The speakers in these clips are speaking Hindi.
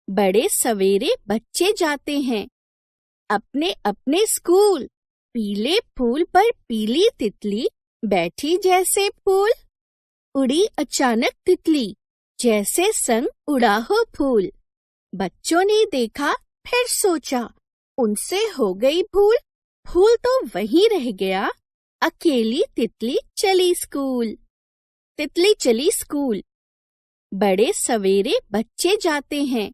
बड़े सवेरे बच्चे जाते हैं अपने अपने स्कूल। पीले फूल पर पीली तितली बैठी जैसे फूल। उड़ी अचानक तितली जैसे संग उड़ा हो फूल। बच्चों ने देखा फिर सोचा उनसे हो गई भूल। फूल तो वहीं रह गया, अकेली तितली चली स्कूल। तितली चली स्कूल। बड़े सवेरे बच्चे जाते हैं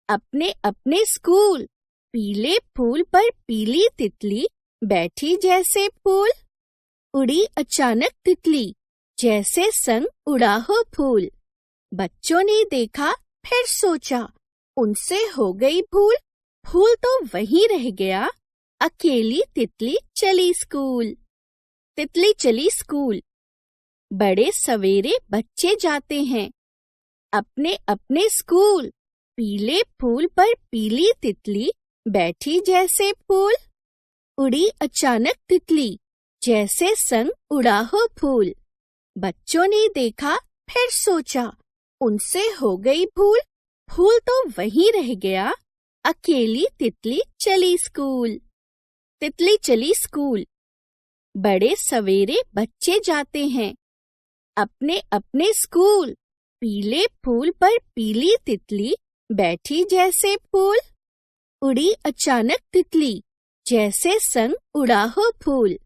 अपने अपने स्कूल। पीले फूल पर पीली तितली बैठी जैसे फूल। उड़ी अचानक तितली जैसे संग उड़ा हो फूल। बच्चों ने देखा फिर सोचा उनसे हो गई भूल। फूल तो वहीं रह गया, अकेली तितली चली स्कूल। तितली चली स्कूल। बड़े सवेरे बच्चे जाते हैं अपने अपने स्कूल। पीले फूल पर पीली तितली बैठी जैसे फूल। उड़ी अचानक तितली जैसे संग उड़ा हो फूल। बच्चों ने देखा फिर सोचा उनसे हो गई भूल। फूल तो वहीं रह गया, अकेली तितली चली स्कूल। तितली चली स्कूल। बड़े सवेरे बच्चे जाते हैं अपने अपने स्कूल। पीले फूल पर पीली तितली बैठी जैसे फूल। उड़ी अचानक तितली जैसे संग उड़ा हो फूल।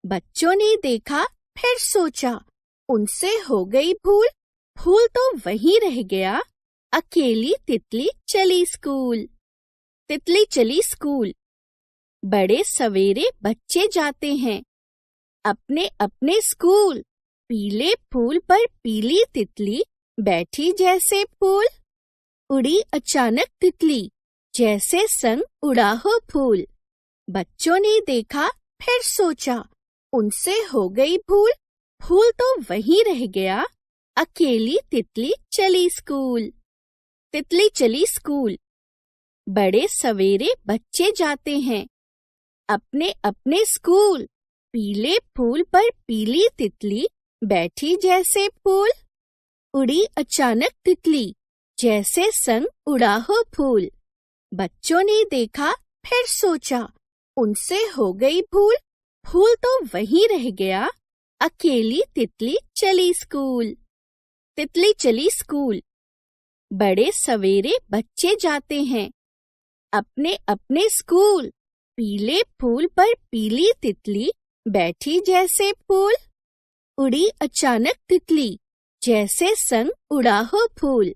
बच्चों ने देखा फिर सोचा उनसे हो गई भूल। फूल तो वहीं रह गया, अकेली तितली चली स्कूल। तितली चली स्कूल। बड़े सवेरे बच्चे जाते हैं अपने अपने स्कूल। पीले फूल पर पीली तितली बैठी जैसे फूल। उड़ी अचानक तितली जैसे संग उड़ा हो फूल। बच्चों ने देखा फिर सोचा उनसे हो गई भूल। फूल तो वहीं रह गया, अकेली तितली चली स्कूल। तितली चली स्कूल। बड़े सवेरे बच्चे जाते हैं अपने अपने स्कूल। पीले फूल पर पीली तितली बैठी जैसे फूल। उड़ी अचानक तितली जैसे संग उड़ा हो फूल। बच्चों ने देखा फिर सोचा उनसे हो गई भूल। फूल तो वहीं रह गया, अकेली तितली चली स्कूल। तितली चली स्कूल। बड़े सवेरे बच्चे जाते हैं अपने अपने स्कूल। पीले फूल पर पीली तितली बैठी जैसे फूल। उड़ी अचानक तितली जैसे संग उड़ा हो फूल।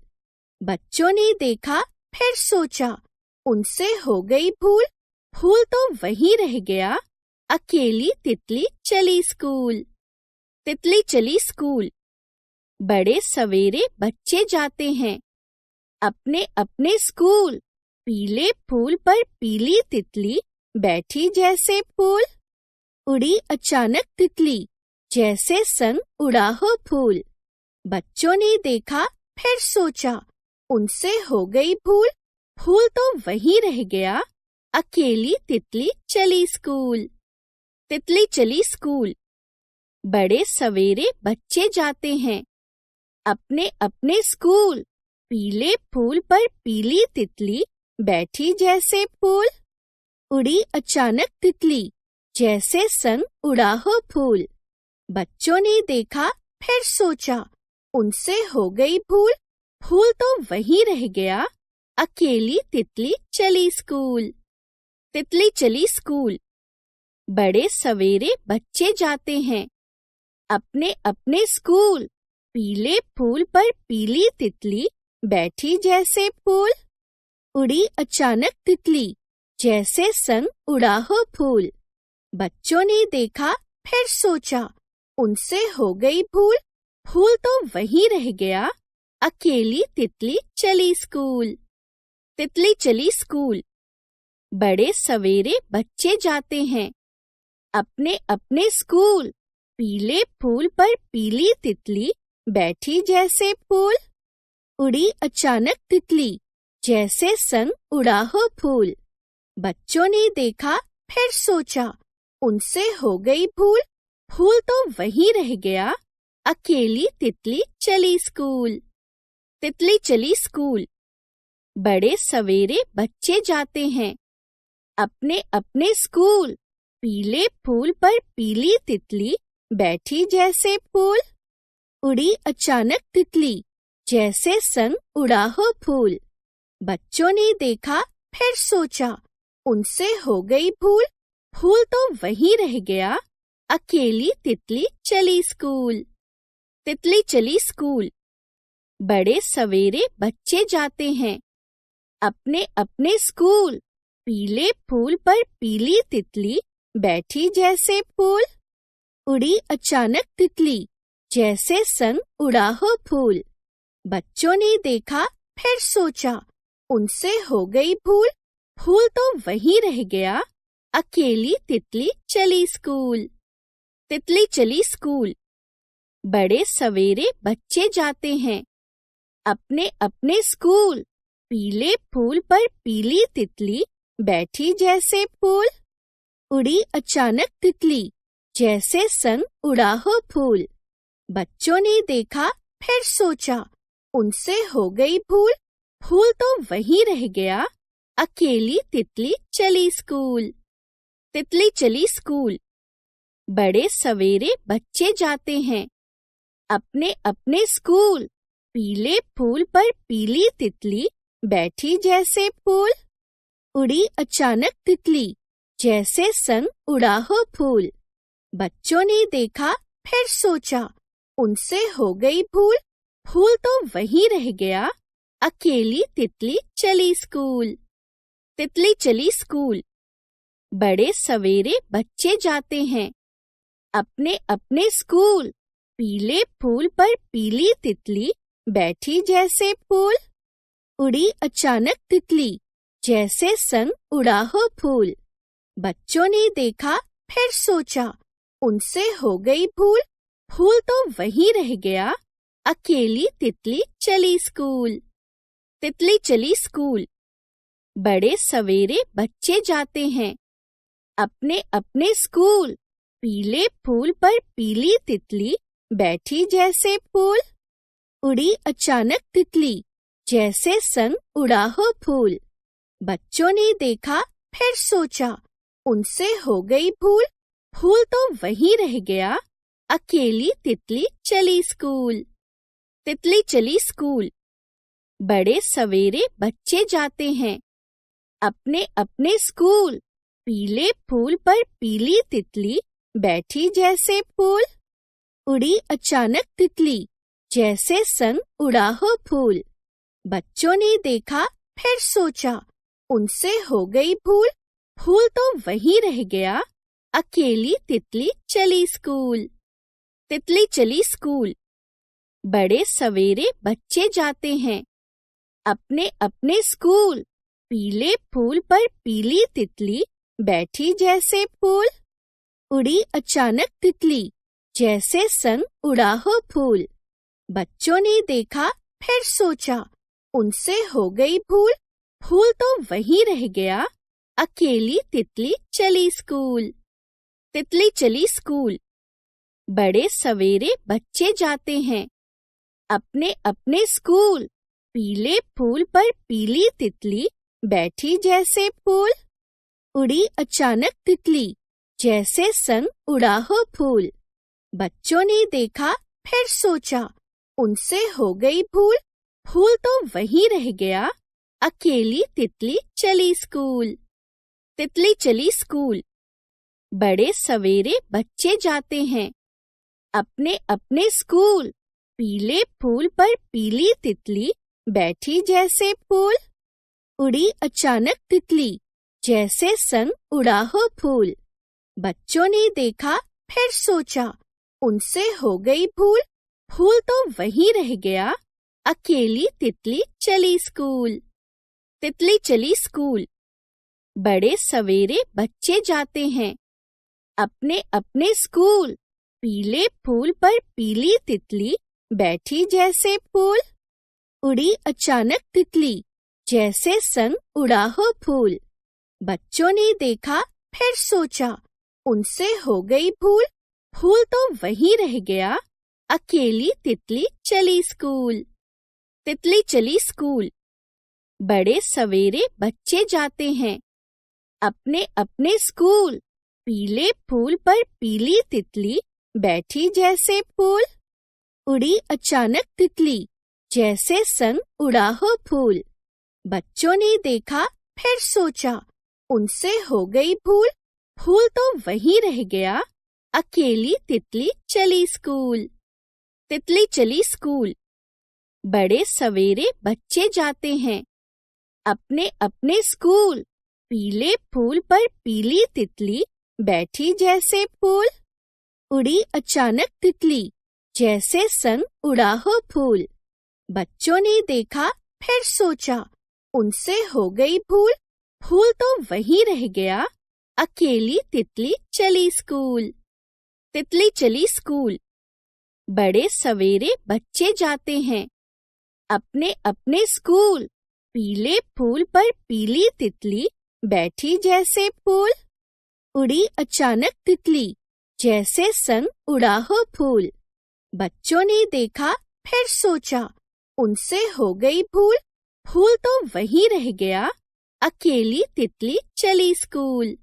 बच्चों ने देखा फिर सोचा उनसे हो गई भूल। फूल तो वहीं रह गया, अकेली तितली चली स्कूल। तितली चली स्कूल। बड़े सवेरे बच्चे जाते हैं अपने अपने स्कूल। पीले फूल पर पीली तितली बैठी जैसे फूल। उड़ी अचानक तितली जैसे संग उड़ा हो फूल। बच्चों ने देखा फिर सोचा उनसे हो गई भूल। फूल तो वहीं रह गया, अकेली तितली चली स्कूल। तितली चली स्कूल। बड़े सवेरे बच्चे जाते हैं अपने अपने स्कूल। पीले फूल पर पीली तितली बैठी जैसे फूल। उड़ी अचानक तितली जैसे संग उड़ा हो फूल। बच्चों ने देखा फिर सोचा उनसे हो गई भूल। फूल तो वहीं रह गया, अकेली तितली चली स्कूल। तितली चली स्कूल। बड़े सवेरे बच्चे जाते हैं अपने अपने स्कूल। पीले फूल पर पीली तितली बैठी जैसे फूल। उड़ी अचानक तितली जैसे संग उड़ा हो फूल। बच्चों ने देखा फिर सोचा उनसे हो गई भूल। फूल तो वहीं रह गया, अकेली तितली चली स्कूल। तितली चली स्कूल। बड़े सवेरे बच्चे जाते हैं अपने अपने स्कूल। पीले फूल पर पीली तितली बैठी जैसे फूल। उड़ी अचानक तितली जैसे संग उड़ा हो फूल। बच्चों ने देखा फिर सोचा उनसे हो गई भूल। फूल तो वहीं रह गया, अकेली तितली चली स्कूल। तितली चली स्कूल। बड़े सवेरे बच्चे जाते हैं अपने अपने स्कूल। पीले फूल पर पीली तितली बैठी जैसे फूल। उड़ी अचानक तितली जैसे संग उड़ा हो फूल। बच्चों ने देखा फिर सोचा उनसे हो गई भूल। फूल तो वहीं रह गया, अकेली तितली चली स्कूल। तितली चली स्कूल। बड़े सवेरे बच्चे जाते हैं अपने अपने स्कूल। पीले फूल पर पीली तितली बैठी जैसे फूल। उड़ी अचानक तितली जैसे संग उड़ा हो फूल। बच्चों ने देखा फिर सोचा उनसे हो गई भूल। फूल तो वहीं रह गया, अकेली तितली चली स्कूल। तितली चली स्कूल। बड़े सवेरे बच्चे जाते हैं अपने अपने स्कूल। पीले फूल पर पीली तितली बैठी जैसे फूल। उड़ी अचानक तितली जैसे संग उड़ा हो फूल। बच्चों ने देखा फिर सोचा उनसे हो गई भूल। फूल तो वहीं रह गया, अकेली तितली चली स्कूल। तितली चली स्कूल। बड़े सवेरे बच्चे जाते हैं अपने अपने स्कूल। पीले फूल पर पीली तितली बैठी जैसे फूल। उड़ी अचानक तितली जैसे संग उड़ा हो फूल। बच्चों ने देखा फिर सोचा उनसे हो गई भूल। फूल तो वहीं रह गया, अकेली तितली चली स्कूल। तितली चली स्कूल। बड़े सवेरे बच्चे जाते हैं अपने अपने स्कूल। पीले फूल पर पीली तितली बैठी जैसे फूल। उड़ी अचानक तितली जैसे संग उड़ा हो फूल। बच्चों ने देखा फिर सोचा उनसे हो गई भूल। फूल तो वहीं रह गया, अकेली तितली चली स्कूल। तितली चली स्कूल। बड़े सवेरे बच्चे जाते हैं अपने अपने स्कूल। पीले फूल पर पीली तितली बैठी जैसे फूल। उड़ी अचानक तितली जैसे संग उड़ा हो फूल। बच्चों ने देखा फिर सोचा उनसे हो गई भूल। फूल तो वहीं रह गया, अकेली तितली चली स्कूल। तितली चली स्कूल। बड़े सवेरे बच्चे जाते हैं अपने अपने स्कूल। पीले फूल पर पीली तितली बैठी जैसे फूल। उड़ी अचानक तितली जैसे संग उड़ा हो फूल। बच्चों ने देखा फिर सोचा उनसे हो गई भूल। फूल तो वहीं रह गया, अकेली तितली चली स्कूल। तितली चली स्कूल। बड़े सवेरे बच्चे जाते हैं अपने अपने स्कूल। पीले फूल पर पीली तितली बैठी जैसे फूल। उड़ी अचानक तितली जैसे संग उड़ा हो फूल। बच्चों ने देखा फिर सोचा उनसे हो गई भूल। फूल तो वहीं रह गया, अकेली तितली चली स्कूल। तितली चली स्कूल। बड़े सवेरे बच्चे जाते हैं अपने अपने स्कूल। पीले फूल पर पीली तितली बैठी जैसे फूल। उड़ी अचानक तितली जैसे संग उड़ा हो फूल। बच्चों ने देखा फिर सोचा उनसे हो गई भूल। फूल तो वहीं रह गया, अकेली तितली चली स्कूल। तितली चली स्कूल। बड़े सवेरे बच्चे जाते हैं अपने अपने स्कूल। पीले फूल पर पीली तितली बैठी जैसे फूल। उड़ी अचानक तितली जैसे संग उड़ा हो फूल। बच्चों ने देखा फिर सोचा उनसे हो गई भूल। फूल तो वहीं रह गया, अकेली तितली चली स्कूल। तितली चली स्कूल। बड़े सवेरे बच्चे जाते हैं अपने अपने स्कूल। पीले फूल पर पीली तितली बैठी जैसे फूल। उड़ी अचानक तितली जैसे संग उड़ा हो फूल। बच्चों ने देखा फिर सोचा उनसे हो गई भूल। फूल तो वहीं रह गया, अकेली तितली चली स्कूल। तितली चली स्कूल। बड़े सवेरे बच्चे जाते हैं अपने अपने स्कूल। पीले फूल पर पीली तितली बैठी जैसे फूल। उड़ी अचानक तितली, जैसे संग उड़ा हो फूल। बच्चों ने देखा, फिर सोचा, उनसे हो गई भूल। फूल तो वहीं रह गया, अकेली तितली चली स्कूल। तितली चली स्कूल। बड़े सवेरे बच्चे जाते हैं अपने अपने स्कूल। पीले फूल पर पीली तितली बैठी जैसे फूल। उड़ी अचानक तितली, जैसे संग उड़ा हो फूल। बच्चों ने देखा, फिर सोचा, उनसे हो गई भूल। फूल तो वहीं रह गया, अकेली तितली चली स्कूल। तितली चली स्कूल। बड़े सवेरे बच्चे जाते हैं अपने अपने स्कूल। पीले फूल पर पीली तितली बैठी जैसे फूल। उड़ी अचानक तितली, जैसे संग उड़ा हो फूल। बच्चों ने देखा, फिर सोचा, उनसे हो गई भूल। फूल तो वहीं रह गया, अकेली तितली चली स्कूल।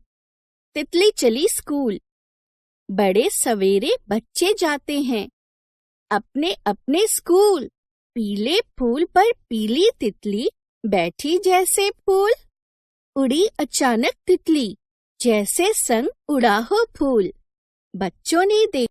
तितली चली स्कूल। बड़े सवेरे बच्चे जाते हैं अपने अपने स्कूल। पीले फूल पर पीली तितली बैठी जैसे फूल। उड़ी अचानक तितली, जैसे संग उड़ा हो फूल। बच्चों ने देखा,